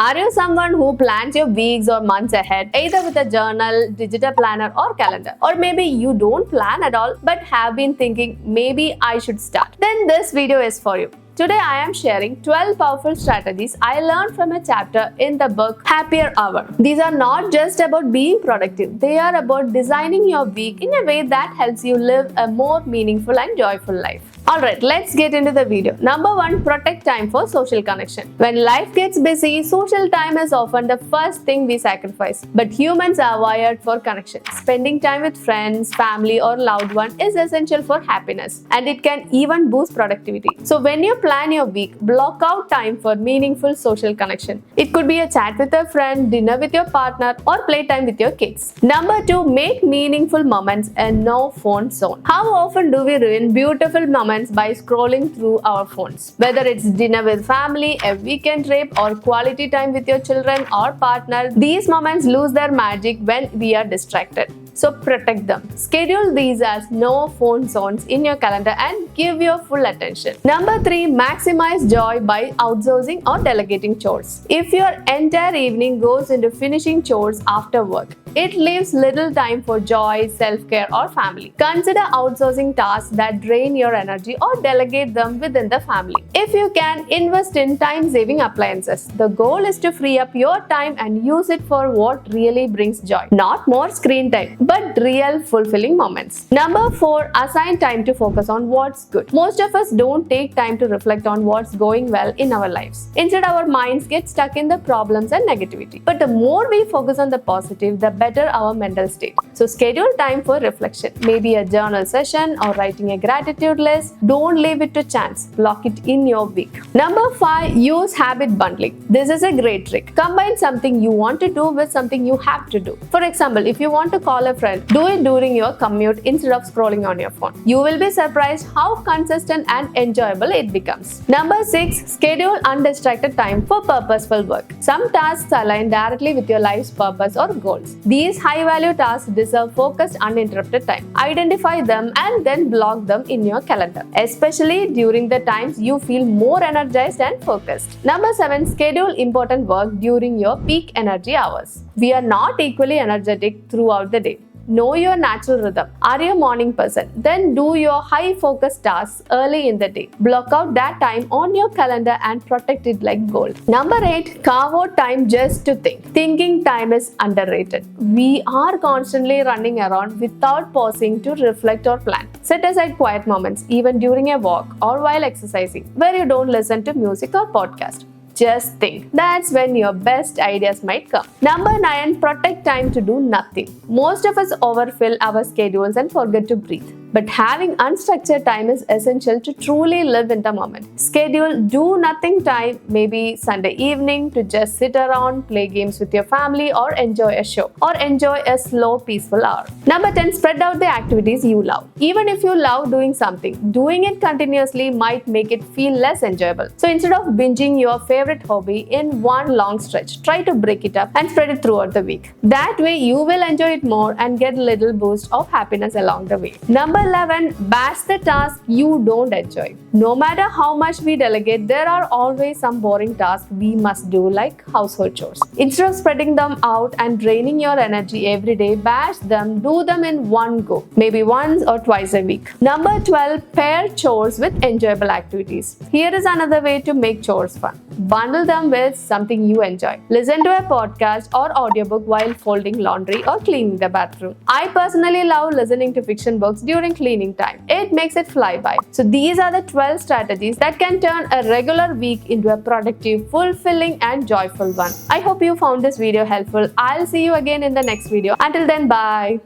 Are you someone who plans your weeks or months ahead, either with a journal, digital planner, or calendar? Or maybe you don't plan at all but have been thinking maybe I should start. Then this video is for you. Today I am sharing 12 powerful strategies I learned from a chapter in the book Happier Hour. These are not just about being productive, they are about designing your week in a way that helps you live a more meaningful and joyful life. Alright, let's get into the video. Number 1, protect time for social connection. When life gets busy, social time is often the first thing we sacrifice. But humans are wired for connection. Spending time with friends, family, or loved one is essential for happiness, and it can even boost productivity. So when you plan your week, block out time for meaningful social connection. It could be a chat with a friend, dinner with your partner, or playtime with your kids. Number 2, make meaningful moments a no phone zone. How often do we ruin beautiful moments by scrolling through our phones? Whether it's dinner with family, a weekend trip, or quality time with your children or partner, these moments lose their magic when we are distracted. So protect them. Schedule these as no phone zones in your calendar and give your full attention. Number 3, maximize joy by outsourcing or delegating chores. If your entire evening goes into finishing chores after work, it leaves little time for joy, self-care, or family. Consider outsourcing tasks that drain your energy or delegate them within the family. If you can, invest in time-saving appliances. The goal is to free up your time and use it for what really brings joy. Not more screen time, but real fulfilling moments. Number 4, assign time to focus on what's good. Most of us don't take time to reflect on what's going well in our lives. Instead, our minds get stuck in the problems and negativity. But the more we focus on the positive, the better our mental state. So schedule time for reflection. Maybe a journal session or writing a gratitude list. Don't leave it to chance. Block it in your week. Number 5, use habit bundling. This is a great trick. Combine something you want to do with something you have to do. For example, if you want to call a friend, do it during your commute instead of scrolling on your phone. You will be surprised how consistent and enjoyable it becomes. Number 6, schedule undistracted time for purposeful work. Some tasks align directly with your life's purpose or goals. These high-value tasks deserve focused, uninterrupted time. Identify them and then block them in your calendar, especially during the times you feel more energized and focused. Number 7, schedule important work during your peak energy hours. We are not equally energetic throughout the day. Know your natural rhythm. Are you a morning person? Then do your high focus tasks early in the day. Block out that time on your calendar and protect it like gold. Number 8, carve out time just to think. Thinking time is underrated. We are constantly running around without pausing to reflect or plan. Set aside quiet moments, even during a walk or while exercising, where you don't listen to music or podcast. Just think. That's when your best ideas might come. Number 9, protect time to do nothing. Most of us overfill our schedules and forget to breathe. But having unstructured time is essential to truly live in the moment. Schedule do nothing time, maybe Sunday evening, to just sit around, play games with your family, or enjoy a show, or enjoy a slow, peaceful hour. Number 10, spread out the activities you love. Even if you love doing something, doing it continuously might make it feel less enjoyable. So instead of binging your favorite hobby in one long stretch, try to break it up and spread it throughout the week. That way, you will enjoy it more and get a little boost of happiness along the way. Number 11, batch the tasks you don't enjoy. No matter how much we delegate, there are always some boring tasks we must do, like household chores. Instead of spreading them out and draining your energy every day, batch them, do them in one go, maybe once or twice a week. Number 12, pair chores with enjoyable activities. Here is another way to make chores fun. Bundle them with something you enjoy. Listen to a podcast or audiobook while folding laundry or cleaning the bathroom. I personally love listening to fiction books during cleaning time. It makes it fly by. So these are the 12 strategies that can turn a regular week into a productive, fulfilling, and joyful one. I hope you found this video helpful. I'll see you again in the next video. Until then, bye.